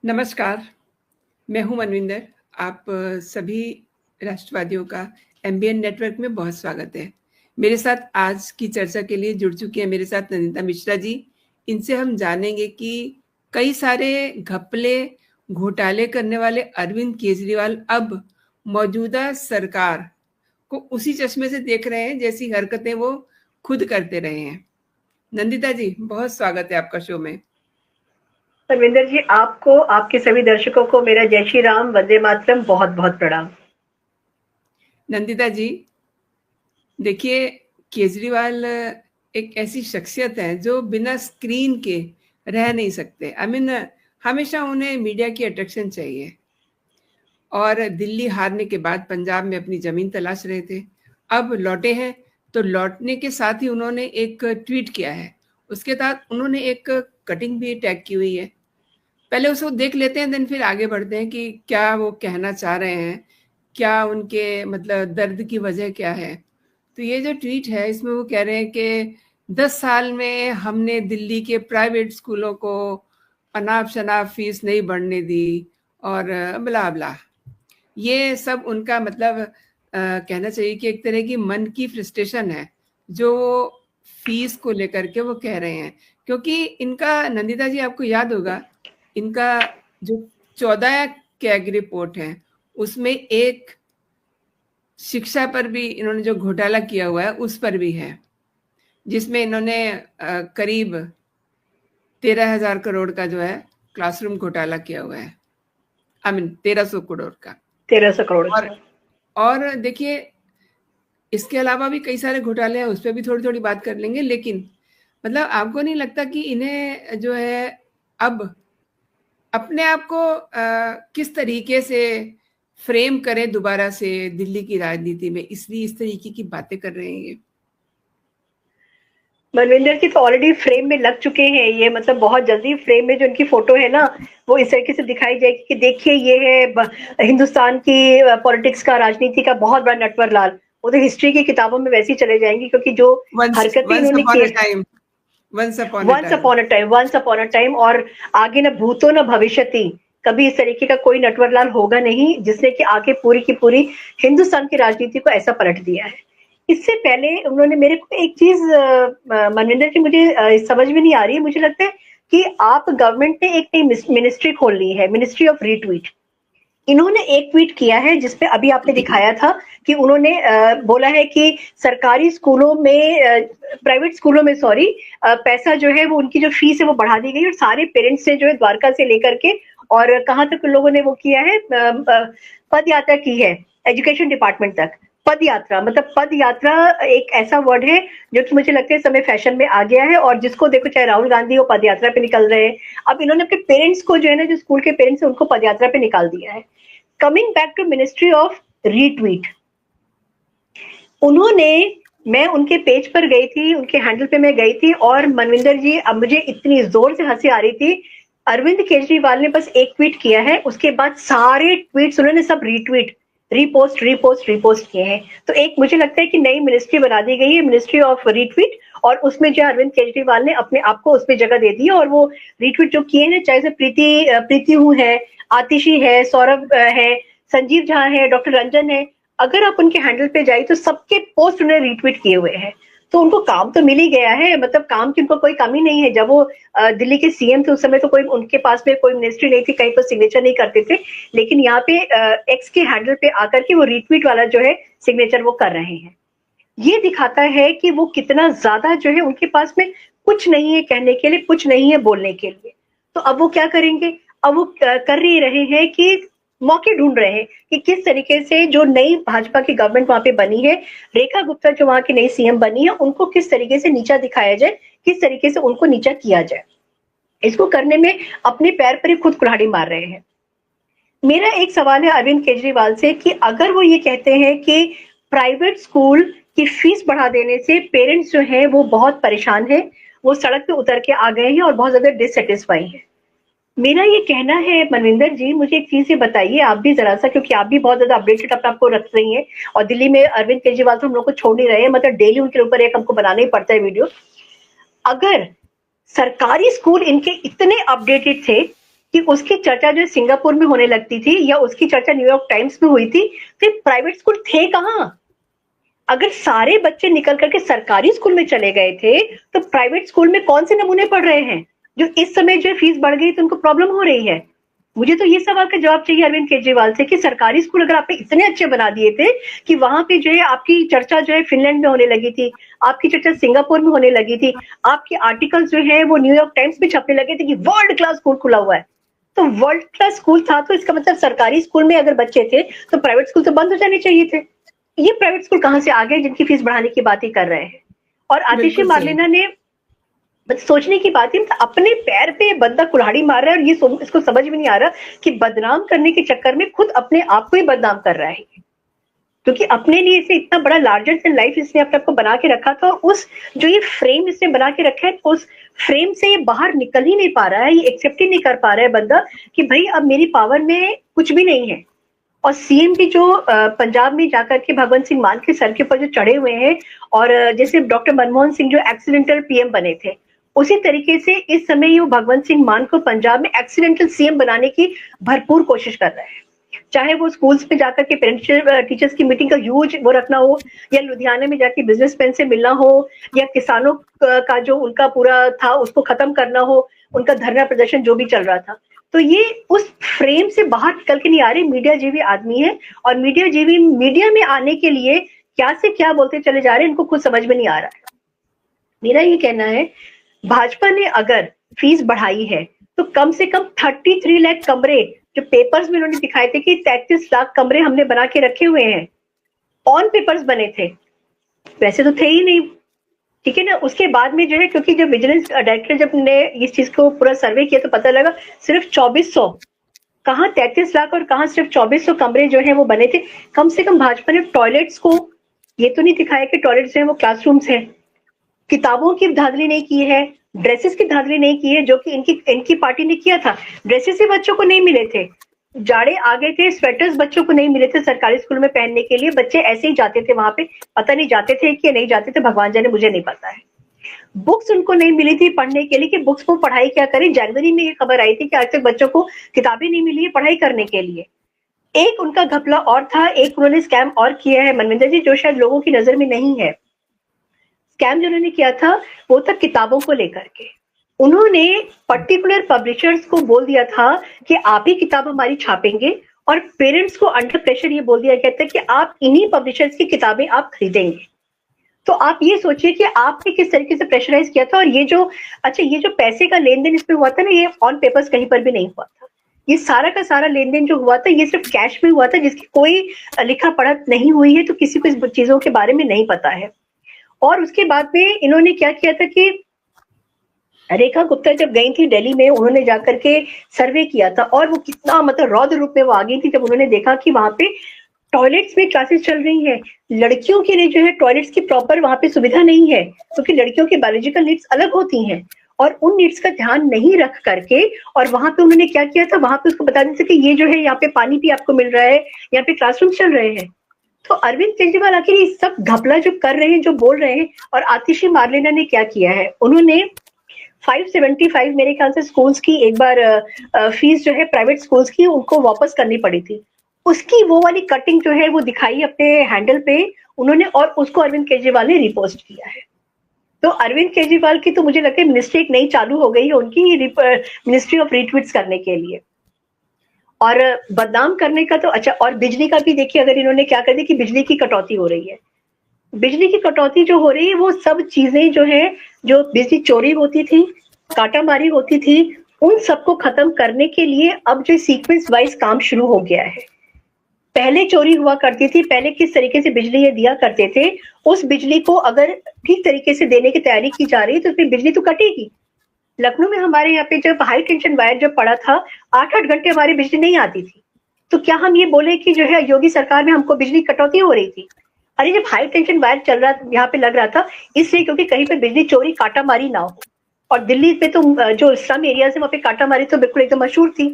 नमस्कार, मैं हूँ मनविंदर। आप सभी राष्ट्रवादियों का एमबीएन नेटवर्क में बहुत स्वागत है। मेरे साथ आज की चर्चा के लिए जुड़ चुकी हैं मेरे साथ नंदिता मिश्रा जी। इनसे हम जानेंगे कि कई सारे घपले, घोटाले करने वाले अरविंद केजरीवाल अब मौजूदा सरकार को उसी चश्मे से देख रहे हैं जैसी हरकतें वो खुद करते रहे हैं। नंदिता जी, बहुत स्वागत है आपका शो में। धर्मेंद्र जी, आपको, आपके सभी दर्शकों को मेरा जय श्री राम, वंदे मातरम, बहुत बहुत प्रणाम। नंदिता जी, देखिए, केजरीवाल एक ऐसी शख्सियत है जो बिना स्क्रीन के रह नहीं सकते। हमेशा उन्हें मीडिया की अट्रैक्शन चाहिए। और दिल्ली हारने के बाद पंजाब में अपनी जमीन तलाश रहे थे, अब लौटे हैं। तो लौटने के साथ ही उन्होंने एक ट्वीट किया है। उसके साथ उन्होंने एक कटिंग भी टैग की हुई है। पहले उसको देख लेते हैं, देन फिर आगे बढ़ते हैं कि क्या वो कहना चाह रहे हैं, क्या उनके मतलब दर्द की वजह क्या है। तो ये जो ट्वीट है, इसमें वो कह रहे हैं कि 10 साल में हमने दिल्ली के प्राइवेट स्कूलों को अनाप शनाप फीस नहीं बढ़ने दी और ब्ला ब्ला। ये सब उनका मतलब कहना चाहिए कि एक तरह की मन की फ्रस्ट्रेशन है जो फीस को लेकर के वो कह रहे हैं। क्योंकि इनका, नंदिता जी आपको याद होगा, इनका जो 14 कैग रिपोर्ट है उसमें एक शिक्षा पर भी इन्होंने जो घोटाला किया हुआ है उस पर भी है, जिसमें इन्होंने करीब 13,000 करोड़ का जो है क्लासरूम घोटाला किया हुआ है। 1300 करोड़ का। 1300 करोड़ और देखिए, इसके अलावा भी कई सारे घोटाले हैं, उस पर भी थोड़ी थोड़ी बात कर लेंगे। लेकिन मतलब आपको नहीं लगता कि इन्हें जो है अब अपने आप को किस तरीके से फ्रेम करें दोबारा से दिल्ली की राजनीति में, इसलिए इस तरीके की बातें कर रहे हैं ये? मनविंदर जी तो ऑलरेडी फ्रेम में लग चुके हैं। ये मतलब बहुत जल्दी फ्रेम में जो इनकी फोटो है ना, वो इस तरीके से दिखाई जाएगी कि देखिए ये है हिंदुस्तान की पॉलिटिक्स का, राजनीति का बहुत बड़ा नटवर लाल। वो तो हिस्ट्री की किताबों में वैसी चले जाएंगी, क्योंकि जो हरकतें इन्होंने की, वंस अपॉन अ टाइम, और आगे न भूतो न भविष्यति, कभी इस तरीके का कोई नटवरलाल होगा नहीं जिसने कि आगे पूरी की पूरी हिंदुस्तान की राजनीति को ऐसा पलट दिया है। इससे पहले उन्होंने मेरे को एक चीज मनविंदर जी मुझे समझ में नहीं आ रही है। मुझे लगता है कि आप गवर्नमेंट ने एक नई मिनिस्ट्री खोल ली है, मिनिस्ट्री ऑफ रीट्वीट। इन्होंने एक ट्वीट किया है जिसपे अभी आपने दिखाया था कि उन्होंने बोला है कि सरकारी स्कूलों में, प्राइवेट स्कूलों में सॉरी, पैसा जो है वो उनकी जो फीस है वो बढ़ा दी गई, और सारे पेरेंट्स ने जो है द्वारका से लेकर के और कहाँ तक उन लोगों ने वो किया है, पद यात्रा की है, एजुकेशन डिपार्टमेंट तक। पद यात्रा, मतलब पद यात्रा एक ऐसा वर्ड है जो कि मुझे लगता है समय फैशन में आ गया है, और जिसको देखो, चाहे राहुल गांधी वो पद यात्रा पे निकल रहे हैं। अब इन्होंने अपने पेरेंट्स को जो है ना, जो स्कूल के पेरेंट्स है, उनको पद यात्रा पे निकाल दिया है। Coming back to ministry of retweet, उन्होंने, मैं उनके पेज पर गई थी, उनके हैंडल पे मैं गई थी, और मनविंदर जी अब मुझे इतनी जोर से हंसी आ रही थी। अरविंद केजरीवाल ने बस एक ट्वीट किया है, उसके बाद सारे ट्वीट्स उन्होंने सब रीट्वीट, रिपोस्ट रिपोस्ट रिपोस्ट किए हैं। तो एक मुझे लगता है कि नई मिनिस्ट्री बना दी गई है, मिनिस्ट्री ऑफ रीट्वीट, और उसमें जो अरविंद केजरीवाल ने अपने आप को उसमें जगह दे दी है। और वो रीट्वीट जो किए हैं, चाहे से प्रीति हूँ है, आतिशी है, सौरभ है, संजीव झा है, डॉक्टर रंजन है, अगर आप उनके हैंडल पे जाए तो सबके पोस्ट उन्होंने रीट्वीट किए हुए हैं। तो उनको काम तो मिल ही गया है, मतलब काम की उनको कोई कमी नहीं है। जब वो दिल्ली के सीएम थे उस समय तो कोई उनके पास में कोई मिनिस्ट्री नहीं थी, कहीं पर सिग्नेचर नहीं करते थे, लेकिन यहाँ पे एक्स के हैंडल पे आकर के वो रीट्वीट वाला जो है सिग्नेचर वो कर रहे हैं। ये दिखाता है कि वो कितना ज्यादा जो है उनके पास में कुछ नहीं है कहने के लिए, कुछ नहीं है बोलने के लिए। तो अब वो क्या करेंगे? अब वो कर ही रहे हैं कि मौके ढूंढ रहे हैं कि किस तरीके से जो नई भाजपा की गवर्नमेंट वहां पे बनी है, रेखा गुप्ता जो वहां की नई सीएम बनी है, उनको किस तरीके से नीचा दिखाया जाए, किस तरीके से उनको नीचा किया जाए। इसको करने में अपने पैर पर ही खुद कुल्हाड़ी मार रहे हैं। मेरा एक सवाल है अरविंद केजरीवाल से कि अगर वो ये कहते हैं कि प्राइवेट स्कूल की फीस बढ़ा देने से पेरेंट्स जो है वो बहुत परेशान है, वो सड़क पे उतर के आ गए हैं और बहुत ज्यादा डिससेटिस्फाई है। मेरा ये कहना है मनविंदर जी, मुझे एक चीज ये बताइए आप भी जरा सा, क्योंकि आप भी बहुत ज्यादा अपडेटेड अपने आपको रख रही हैं, और दिल्ली में अरविंद केजरीवाल तो हम लोग को छोड़ नहीं रहे हैं, मतलब डेली उनके ऊपर एक हमको बनाना ही पड़ता है वीडियो। अगर सरकारी स्कूल इनके इतने अपडेटेड थे कि उसकी चर्चा जो सिंगापुर में होने लगती थी या उसकी चर्चा न्यूयॉर्क टाइम्स में हुई थी, तो प्राइवेट स्कूल थे कहाँ? अगर सारे बच्चे निकल करके सरकारी स्कूल में चले गए थे, तो प्राइवेट स्कूल में कौन से नमूने पढ़ रहे हैं जो इस समय जो फीस बढ़ गई तो उनको प्रॉब्लम हो रही है? मुझे तो ये सवाल का जवाब चाहिए अरविंद केजरीवाल से कि सरकारी स्कूल अगर आपने इतने अच्छे बना दिए थे कि वहां पे जो है आपकी चर्चा जो है फिनलैंड में होने लगी थी, आपकी चर्चा सिंगापुर में होने लगी थी, आपके आर्टिकल्स जो है वो न्यूयॉर्क टाइम्स में छपने लगे थे कि वर्ल्ड क्लास स्कूल खुला हुआ है, तो वर्ल्ड क्लास स्कूल था तो इसका मतलब सरकारी स्कूल में अगर बच्चे थे तो प्राइवेट स्कूल तो बंद हो जाने चाहिए थे। ये प्राइवेट स्कूल कहाँ से आ गए जिनकी फीस बढ़ाने की बात ही कर रहे हैं? और आतिशी मार्लेना ने सोचने की बात है, अपने पैर पे बंदा कुल्हाड़ी मार रहा है और ये इसको समझ में नहीं आ रहा कि बदनाम करने के चक्कर में खुद अपने आप को ही बदनाम कर रहा है, क्योंकि अपने लिए इसे इतना बड़ा लार्जर देन लाइफ इसने अपने आप को बना के रखा था। उस जो ये फ्रेम इसने बना के रखा है, उस फ्रेम से ये बाहर निकल ही नहीं पा रहा है, ये एक्सेप्ट ही नहीं कर पा रहा है बंदा कि भाई अब मेरी पावर में कुछ भी नहीं है। और सीएम भी जो पंजाब में जाकर के भगवंत सिंह मान के सर के ऊपर जो चढ़े हुए हैं, और जैसे डॉक्टर मनमोहन सिंह जो एक्सीडेंटल पीएम बने थे, उसी तरीके से इस समय वो भगवंत सिंह मान को पंजाब में एक्सीडेंटल सीएम बनाने की भरपूर कोशिश कर रहे हैं। चाहे वो स्कूल्स में जाकर के पेरेंट्स टीचर्स की मीटिंग का ह्यूज वो रखना हो, या लुधियाना में जाके बिजनेसमैन से मिलना हो, या किसानों का जो उनका पूरा था उसको खत्म करना हो, उनका धरना प्रदर्शन जो भी चल रहा था। तो ये उस फ्रेम से बाहर निकल के नहीं आ रही। मीडिया जीवी आदमी है और मीडिया जीवी मीडिया में आने के लिए क्या से क्या बोलते चले जा रहे हैं, इनको खुद समझ में नहीं आ रहा है। मेरा ये कहना है, भाजपा ने अगर फीस बढ़ाई है तो कम से कम 33 लाख कमरे जो पेपर्स में उन्होंने दिखाए थे कि 33 लाख कमरे हमने बना के रखे हुए हैं, ऑन पेपर्स बने थे, वैसे तो थे ही नहीं, ठीक है ना। उसके बाद में जो है, क्योंकि जब विजिलेंस डायरेक्टर जब ने इस चीज को पूरा सर्वे किया तो पता लगा सिर्फ 2400, कहाँ 33 लाख और कहाँ सिर्फ 2400 कमरे जो है वो बने थे। कम से कम भाजपा ने टॉयलेट्स को ये तो नहीं दिखाया कि टॉयलेट्स जो है वो क्लासरूम्स है, किताबों की धांधली नहीं की है, ड्रेसेस की धांधली नहीं की है, जो कि इनकी पार्टी ने किया था। ड्रेसेस ही बच्चों को नहीं मिले थे, जाड़े आ गए थे, स्वेटर्स बच्चों को नहीं मिले थे सरकारी स्कूल में पहनने के लिए, बच्चे ऐसे ही जाते थे वहां पे, पता नहीं जाते थे कि नहीं जाते थे, भगवान जाने, मुझे नहीं पता है। बुक्स उनको नहीं मिली थी पढ़ने के लिए कि बुक्स को पढ़ाई क्या करें। जनवरी में ये खबर आई थी कि आज तक बच्चों को किताबें नहीं मिली है पढ़ाई करने के लिए। एक उनका घपला और था, एक उन्होंने स्कैम और किया है मनविंदर जी, जो शायद लोगों की नजर में नहीं है। स्कैम जो उन्होंने किया था वो था किताबों को लेकर के। उन्होंने पर्टिकुलर पब्लिशर्स को बोल दिया था कि आप ही किताब हमारी छापेंगे, और पेरेंट्स को अंडर प्रेशर ये बोल दिया गया था कि आप इन्हीं पब्लिशर्स की किताबें आप खरीदेंगे। तो आप ये सोचिए कि आपने किस तरीके से प्रेशराइज किया था। और ये जो ये जो पैसे का लेन देन इसमें हुआ था ना, ये ऑन पेपर्स कहीं पर भी नहीं हुआ था। ये सारा का सारा लेन देन जो हुआ था ये सिर्फ कैश में हुआ था, जिसकी कोई लिखा पढ़ा नहीं हुई है, तो किसी को इस चीजों के बारे में नहीं पता है। और उसके बाद में इन्होंने क्या किया था कि रेखा गुप्ता जब गई थी दिल्ली में, उन्होंने जाकर के सर्वे किया था, और वो कितना मतलब रौद्र रूप में वो आ गई थी जब उन्होंने देखा कि वहां पे टॉयलेट्स में क्लासेस चल रही हैं, लड़कियों के लिए जो है टॉयलेट्स की प्रॉपर वहां पे सुविधा नहीं है, क्योंकि लड़कियों की बायोलॉजिकल नीड्स अलग होती हैं, और उन नीड्स का ध्यान नहीं रख करके, और वहां पे उन्होंने क्या किया था, वहां पे उसको बता देते कि ये जो है यहाँ पे पानी भी आपको मिल रहा है, यहाँ पे क्लासरूम चल रहे हैं। तो अरविंद केजरीवाल आखिर ये सब घपला जो कर रहे हैं, जो बोल रहे हैं। और आतिशी मार्लेना ने क्या किया है, उन्होंने 575 मेरे ख्याल से स्कूल्स की एक बार फीस जो है प्राइवेट स्कूल्स की उनको वापस करनी पड़ी थी, उसकी वो वाली कटिंग जो है वो दिखाई अपने हैंडल पे उन्होंने, और उसको अरविंद केजरीवाल ने रिपोस्ट किया है। तो अरविंद केजरीवाल की तो मुझे लगता है मिनिस्ट्री एक नई चालू हो गई है उनकी, मिनिस्ट्री ऑफ रीट्वीट्स करने के लिए और बदनाम करने का। तो अच्छा, और बिजली का भी देखिए, अगर इन्होंने क्या कर दिया कि बिजली की कटौती हो रही है, बिजली की कटौती जो हो रही है वो सब चीजें जो है, जो बिजली चोरी होती थी, काटामारी होती थी, उन सबको खत्म करने के लिए अब जो सीक्वेंस वाइज काम शुरू हो गया है। पहले चोरी हुआ करती थी, पहले किस तरीके से बिजली ये दिया करते थे, उस बिजली को अगर ठीक तरीके से देने की तैयारी की जा रही है तो फिर बिजली तो कटेगी। लखनऊ में हमारे यहाँ पे जब हाई टेंशन वायर जब पड़ा था, 8-8 घंटे हमारी बिजली नहीं आती थी, तो क्या हम ये बोले कि जो है योगी सरकार में हमको बिजली कटौती हो रही थी? अरे जब हाई टेंशन वायर चल रहा यहाँ पे लग रहा था, इसलिए क्योंकि कहीं पे बिजली चोरी काटामारी ना हो। और दिल्ली पे तो जो स्लम एरिया है वहाँ पे काटामारी तो बिल्कुल एकदम मशहूर थी।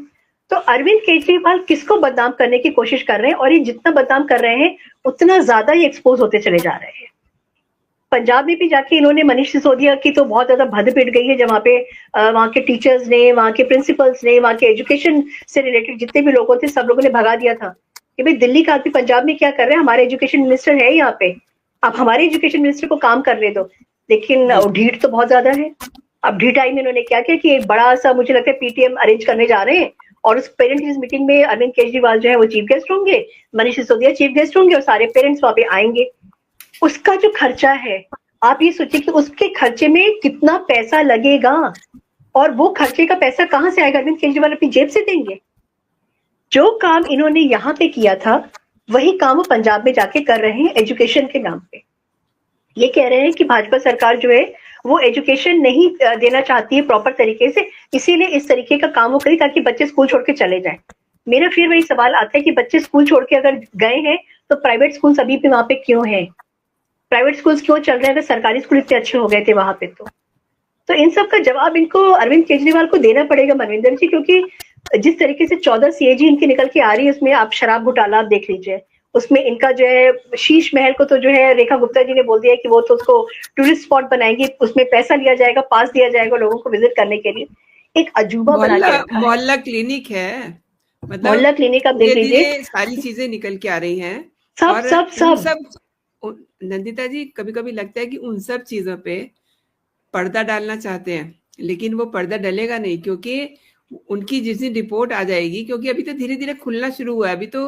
तो अरविंद केजरीवाल किसको बदनाम करने की कोशिश कर रहे हैं, और ये जितना बदनाम कर रहे हैं उतना ज्यादा ये एक्सपोज होते चले जा रहे हैं। पंजाब में भी जाके इन्होंने मनीष सिसोदिया की तो बहुत ज्यादा भद्द पिट गई है, जब वहाँ पे वहाँ के टीचर्स ने, वहाँ के प्रिंसिपल्स ने, वहाँ के एजुकेशन से रिलेटेड जितने भी लोगों थे सब लोगों ने भगा दिया था कि भाई दिल्ली का आदमी पंजाब में क्या कर रहे हैं, हमारे एजुकेशन मिनिस्टर है यहाँ पे, आप हमारे एजुकेशन मिनिस्टर को काम करने दो। लेकिन ढीठ तो बहुत ज्यादा है। अब ढीठ आई में इन्होंने क्या किया कि एक बड़ा सा, मुझे लगता है पीटीएम अरेंज करने जा रहे हैं, और उस पेरेंट टीचर्स मीटिंग में अरविंद केजरीवाल जो है वो चीफ गेस्ट होंगे, मनीष सिसोदिया चीफ गेस्ट होंगे, और सारे पेरेंट्स वहां पे आएंगे। उसका जो खर्चा है, आप ये सोचिए कि उसके खर्चे में कितना पैसा लगेगा, और वो खर्चे का पैसा कहाँ से आएगा? अरविंद केजरीवाल अपनी जेब से देंगे? जो काम इन्होंने यहाँ पे किया था वही काम वो पंजाब में जाके कर रहे हैं एजुकेशन के नाम पे। ये कह रहे हैं कि भाजपा सरकार जो है वो एजुकेशन नहीं देना चाहती है प्रॉपर तरीके से, इसीलिए इस तरीके का काम वो करी ताकि बच्चे स्कूल छोड़ के चले जाएं। मेरा फिर वही सवाल आता है कि बच्चे स्कूल छोड़ के अगर गए हैं तो प्राइवेट स्कूल अभी भी वहां पे क्यों हैं? प्राइवेट स्कूल्स क्यों चल रहे हैं अगर सरकारी स्कूल इतने अच्छे हो गए थे वहां पे? तो इन सब का जवाब इनको अरविंद केजरीवाल को देना पड़ेगा, मनविंदर जी, क्योंकि जिस तरीके से 14 सीएजी इनकी निकल के आ रही है, उसमें आप शराब घोटाला आप देख लीजिए, उसमें इनका जो है शीश महल को तो जो है रेखा गुप्ता जी ने बोल दिया कि वो तो उसको टूरिस्ट स्पॉट बनाएंगी, उसमें पैसा लिया जाएगा, पास दिया जाएगा लोगों को विजिट करने के लिए। एक अजूबा बना के रखा है। मोहल्ला क्लिनिक है, मतलब मोहल्ला क्लिनिक आप देख लीजिए, सारी चीजें निकल के आ रही हैं। सब और सब सब नंदिता जी, कभी कभी लगता है कि उन सब चीजों पे पर्दा डालना चाहते हैं, लेकिन वो पर्दा डलेगा नहीं, क्योंकि उनकी जिस दिन रिपोर्ट आ जाएगी, क्योंकि अभी तो धीरे धीरे खुलना शुरू हुआ है, अभी तो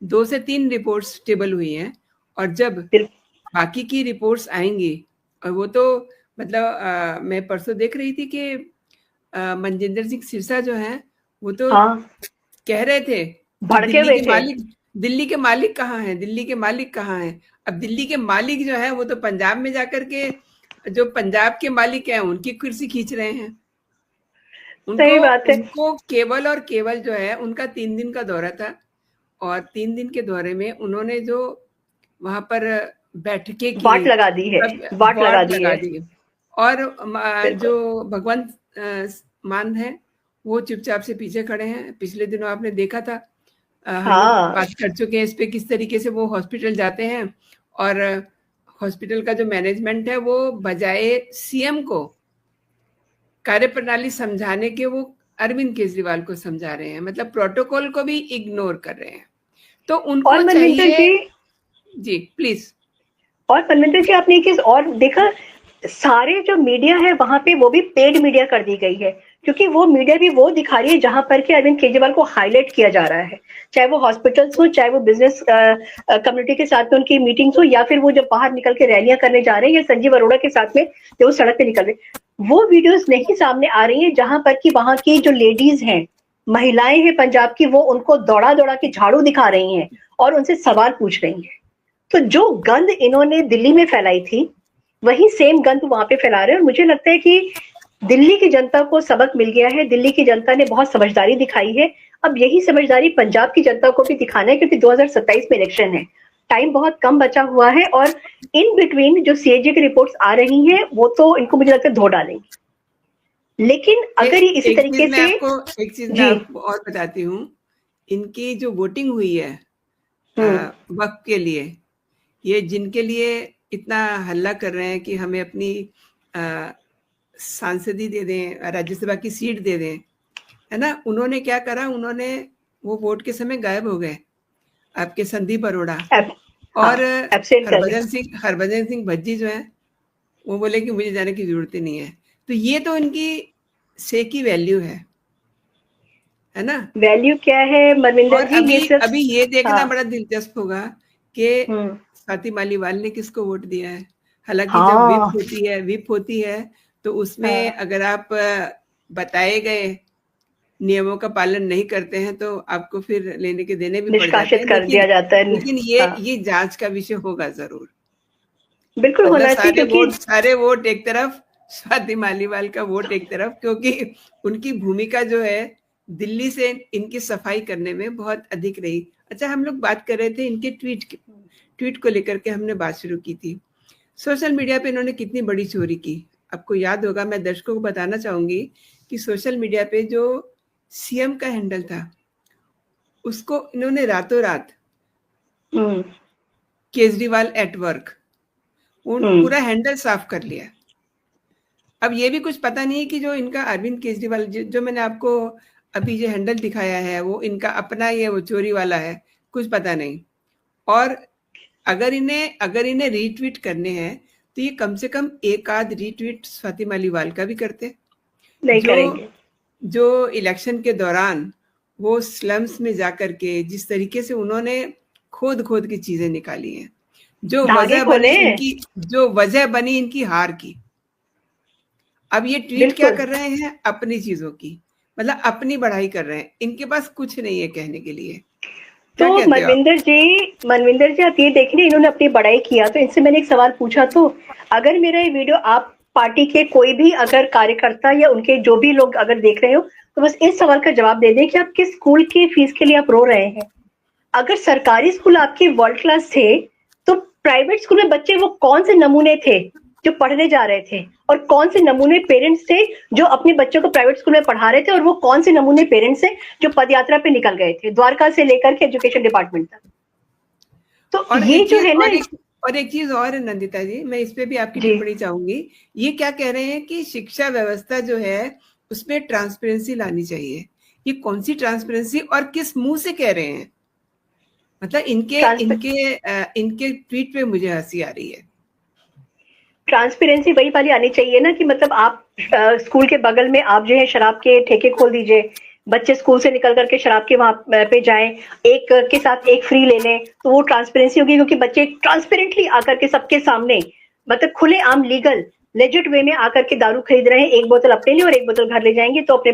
2 से 3 रिपोर्ट्स टेबल हुई हैं, और जब बाकी की रिपोर्ट्स आएंगी, और वो तो मतलब मैं परसों देख रही थी कि मनजिंदर सिंह सिरसा जो है वो तो कह रहे थे दिल्ली के मालिक कहाँ हैं, दिल्ली के मालिक कहाँ हैं? अब दिल्ली के मालिक जो है वो तो पंजाब में जाकर के जो पंजाब के मालिक हैं उनकी कुर्सी खींच रहे हैं। सही बात है। उनको केवल और केवल जो है, उनका 3 दिन का दौरा था, और 3 दिन के दौरे में उन्होंने जो वहां पर बैठकें की, बाट लगा दी है, बाट लगा दी है। और जो भगवंत मान है वो चुपचाप से पीछे खड़े हैं। पिछले दिनों आपने देखा था, हम लोग बात कर चुके हैं इस पे, किस तरीके से वो हॉस्पिटल जाते हैं, और हॉस्पिटल का जो मैनेजमेंट है वो बजाय सीएम को कार्यप्रणाली समझाने के वो अरविंद केजरीवाल को समझा रहे हैं, मतलब प्रोटोकॉल को भी इग्नोर कर रहे हैं। तो उनको चाहिए जी प्लीज। और मनविंदर जी, आपने एक चीज और देखा, सारे जो मीडिया है वहां पे वो भी पेड मीडिया कर दी गई है, क्योंकि वो मीडिया भी वो दिखा रही है जहां पर कि अरविंद केजरीवाल को हाईलाइट किया जा रहा है, चाहे वो हॉस्पिटल्स हो, चाहे वो बिजनेस कम्युनिटी के साथ में उनकी मीटिंग्स हो, या फिर वो जब बाहर निकल के रैलियां करने जा रहे हैं, या संजीव अरोड़ा के साथ में जो वो सड़क पे निकल रहे, वो वीडियोज नहीं सामने आ रही है जहां पर कि वहां की जो लेडीज हैं, महिलाएं हैं पंजाब की, वो उनको दौड़ा दौड़ा के झाड़ू दिखा रही हैं और उनसे सवाल पूछ रही हैं। तो जो गंद इन्होंने दिल्ली में फैलाई थी वही सेम गंद वहां पे फैला रहे हैं। और मुझे लगता है कि दिल्ली की जनता को सबक मिल गया है, दिल्ली की जनता ने बहुत समझदारी दिखाई है, अब यही समझदारी पंजाब की जनता को भी दिखाना है, क्योंकि 2027 में इलेक्शन है, टाइम बहुत कम बचा हुआ है, और इन बिटवीन जो सीएजी की रिपोर्ट्स आ रही हैं वो तो इनको मुझे लगता है धो डालेंगी। लेकिन अगर ये इसी तरीके से, एक चीज मैं आपको और बताती हूँ, इनकी जो वोटिंग हुई है वक्त के लिए, ये जिनके लिए इतना हल्ला कर रहे हैं कि हमें अपनी सांसदी दे दें, राज्यसभा की सीट दे दें, है ना, उन्होंने क्या करा, उन्होंने वो वोट के समय गायब हो गए, आपके संदीप अरोड़ा और हरभजन सिंह भज्जी जो है वो बोले कि मुझे जाने की जरूरत ही नहीं है। तो ये तो इनकी से की वैल्यू है ना। वैल्यू क्या है मनविंदर जी? अभी ये देखना बड़ा दिलचस्प होगा कि स्वाति मालीवाल ने किसको वोट दिया है। हालांकि जब विप होती है तो उसमें अगर आप बताए गए नियमों का पालन नहीं करते हैं तो आपको फिर लेने के देने भी पड़ जाते हैं, कर दिया जाता है। लेकिन ये जांच का विषय होगा जरूर, बिल्कुल होना चाहिए। सारे वोट एक तरफ, स्वाति मालीवाल का वोट एक तरफ, क्योंकि उनकी भूमिका जो है दिल्ली से इनकी सफाई करने में बहुत अधिक रही। अच्छा, हम लोग बात कर रहे थे इनके ट्वीट को लेकर के, हमने बात शुरू की थी। सोशल मीडिया पे इन्होंने कितनी बड़ी चोरी की, आपको याद होगा। मैं दर्शकों को बताना चाहूंगी कि सोशल मीडिया पे जो सीएम का हैंडल था उसको इन्होंने रातों रात केजरीवाल एट वर्क उन पूरा हैंडल साफ कर लिया। अब ये भी कुछ पता नहीं है कि जो इनका अरविंद केजरीवाल जो मैंने आपको अभी जो हैंडल दिखाया है वो इनका अपना ही है, वो चोरी वाला है, कुछ पता नहीं। और अगर इन्हें रीट्वीट करने हैं तो ये कम से कम एक आध रीट्वीट स्वाति मालीवाल का भी करते, नहीं करेंगे। जो इलेक्शन के दौरान वो स्लम्स में जाकर के जिस तरीके से उन्होंने खोद की चीजें निकाली हैं, जो वजह बनी इनकी हार की। अब ये ट्वीट क्या कर रहे हैं? अपनी चीजों की, मतलब अपनी बढ़ाई कर रहे हैं, इनके पास कुछ नहीं है कहने के लिए। तो मनविंदर जी आप ये देखिए, इन्होंने अपनी बढ़ाई किया तो इनसे मैंने एक सवाल पूछा, तो अगर मेरा ये वीडियो आप पार्टी के कोई भी अगर कार्यकर्ता या उनके जो भी लोग अगर देख रहे हो तो बस इस सवाल का जवाब दे दें कि आप किस स्कूल की फीस के लिए आप रो रहे हैं। अगर सरकारी स्कूल आपके वर्ल्ड क्लास थे तो प्राइवेट स्कूल में बच्चे वो कौन से नमूने थे जो पढ़ने जा रहे थे, और कौन से नमूने पेरेंट्स थे जो अपने बच्चों को प्राइवेट स्कूल में पढ़ा रहे थे, और वो कौन से नमूने पेरेंट्स थे जो पदयात्रा पे निकल गए थे द्वारका से लेकर के एजुकेशन डिपार्टमेंट तक। तो और ये जो है ना, और एक चीज और है नंदिता जी, मैं इस पे भी आपकी टिप्पणी चाहूंगी। ये क्या कह रहे हैं कि शिक्षा व्यवस्था जो है उसमें ट्रांसपेरेंसी लानी चाहिए। ये कौन सी ट्रांसपेरेंसी और किस मुंह से कह रहे हैं? मतलब इनके ट्वीट पे मुझे हंसी आ रही है। ट्रांसपेरेंसी वही वाली आनी चाहिए ना कि मतलब आप स्कूल के बगल में आप जो है शराब के ठेके खोल दीजिए, बच्चे स्कूल से निकल करके शराब के वहां पे जाएं, एक के साथ एक फ्री ले लें, तो वो ट्रांसपेरेंसी होगी, क्योंकि बच्चे ट्रांसपेरेंटली आकर के सबके सामने मतलब खुले आम लीगल लेजिट वे में आकर के दारू खरीद रहे हैं, एक बोतल अपने लिए और एक बोतल घर ले जाएंगे, तो अपने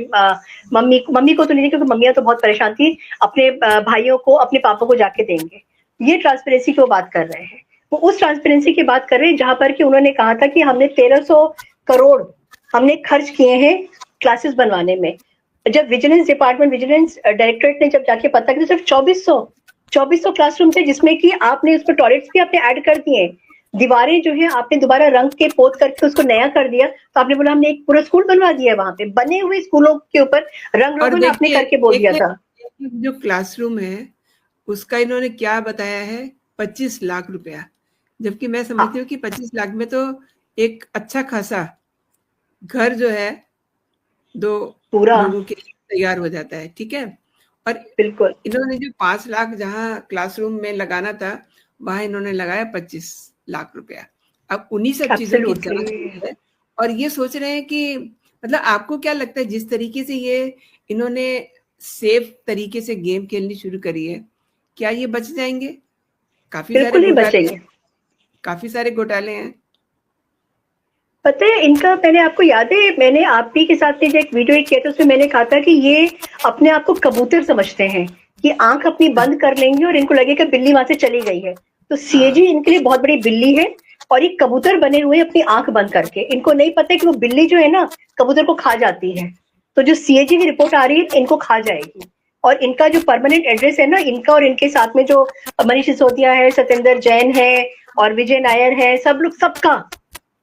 मम्मी को तो नहीं, क्योंकि मम्मियां तो बहुत परेशान थी, अपने भाइयों को अपने पापा को जाके देंगे। ये ट्रांसपेरेंसी की वो बात कर रहे हैं। वो उस ट्रांसपेरेंसी की बात कर रहे हैं जहां पर कि उन्होंने कहा था कि हमने 1300 करोड़ हमने खर्च किए हैं क्लासेस बनवाने में। जब विजिलेंस डायरेक्टरेट ने जब जाके पता किया, सिर्फ 2400 क्लासरूम थे, जिसमें कि आपने उसमें टॉयलेट्स भी आपने ऐड कर दिए, दीवारें जो है आपने दोबारा रंग के पोत करके उसको नया कर दिया, तो आपने बोला हमने एक पूरा स्कूल बनवा दिया। वहां पे बने हुए स्कूलों के ऊपर रंग रोगन आपने करके बोल दिया था। जो क्लासरूम है उसका इन्होंने क्या बताया है? 25 लाख रुपया, जबकि मैं समझती हूँ कि 25 लाख में तो एक अच्छा खासा घर जो है 2 लोगों के लिए तैयार हो जाता है, ठीक है। और बिल्कुल इन्होंने जो 5 लाख जहाँ क्लासरूम में लगाना था वहां इन्होंने लगाया 25 लाख रुपया। अब उन्हीं सब चीजों की जांच है और ये सोच रहे हैं कि मतलब आपको क्या लगता है जिस तरीके से ये इन्होंने सेफ तरीके से गेम खेलनी शुरू करी है, क्या ये बच जाएंगे? काफी सारे घोटाले हैं। पता है इनका, मैंने आपको याद है मैंने आप भी के साथ जो एक वीडियो किया था उसमें मैंने कहा था कि ये अपने आप को कबूतर समझते हैं कि आंख अपनी बंद कर लेंगे और इनको लगेगा बिल्ली वहां से चली गई है, तो सीएजी इनके लिए बहुत बड़ी बिल्ली है और ये कबूतर बने हुए अपनी आंख बंद करके। इनको नहीं पता है कि वो बिल्ली जो है ना कबूतर को खा जाती है, तो जो सीएजी की रिपोर्ट आ रही है इनको खा जाएगी। और इनका जो परमानेंट एड्रेस है ना, इनका और इनके साथ में जो मनीष सिसोदिया है, सत्येंद्र जैन है और विजय नायर है, सब लोग सबका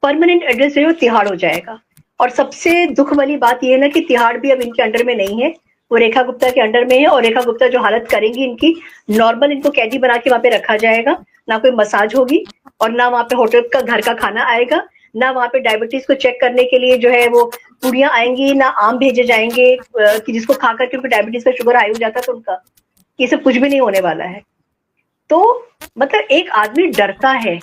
परमानेंट एड्रेस जो है तिहाड़ हो जाएगा। और सबसे दुख वाली बात यह है ना कि तिहाड़ भी अब इनके अंडर में नहीं है, वो रेखा गुप्ता के अंडर में है। और रेखा गुप्ता जो हालत करेंगी इनकी, नॉर्मल इनको कैदी बना के वहां पे रखा जाएगा, ना कोई मसाज होगी और ना वहां पे होटल का घर का खाना आएगा, ना वहां पे डायबिटीज को चेक करने के लिए जो है वो पूड़ियां आएंगी, ना आम भेजे जाएंगे कि जिसको खाकर के उनको डायबिटीज का शुगर हाई हो जाता तो उनका, ये सब कुछ भी नहीं होने वाला है। तो मतलब एक आदमी डरता है,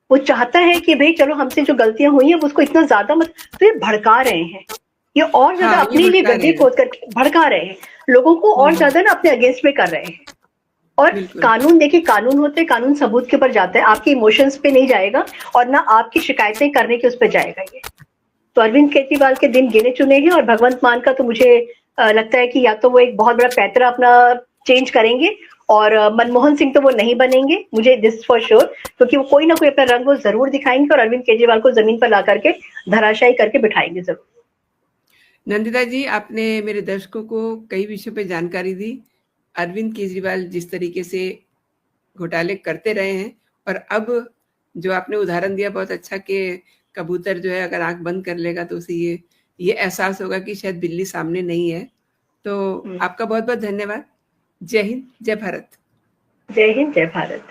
वो चाहता है कि भाई चलो हमसे जो गलतियां हुई हैं उसको इतना ज्यादा मत, तो ये भड़का रहे हैं, ये और ज्यादा अपने लिए गड्ढे खोद करके भड़का रहे हैं, लोगों को और ज्यादा ना अपने अगेंस्ट में कर रहे हैं। और कानून देखिए, कानून होते हैं, कानून सबूत के ऊपर जाता है, आपके इमोशंस पे नहीं जाएगा और ना आपकी शिकायतें करने के उस पर जाएगा। ये तो अरविंद केजरीवाल के दिन गिने चुने हैं और भगवंत मान का तो मुझे लगता है कि या तो वो एक बहुत बड़ा पैतरा अपना चेंज करेंगे और मनमोहन सिंह तो वो नहीं बनेंगे, मुझे दिस फॉर श्योर, क्योंकि वो कोई ना कोई अपना रंग वो जरूर दिखाएंगे और अरविंद केजरीवाल को जमीन पर ला करके धराशायी करके बिठाएंगे जरूर। नंदिता जी, आपने मेरे दर्शकों को कई विषयों पे जानकारी दी। अरविंद केजरीवाल जिस तरीके से घोटाले करते रहे हैं और अब जो आपने उदाहरण दिया बहुत अच्छा कि कबूतर जो है अगर आंख बंद कर लेगा तो उसे ये एहसास होगा कि शायद बिल्ली सामने नहीं है। तो आपका बहुत बहुत धन्यवाद। जय हिंद, जय भारत। जय हिंद, जय भारत।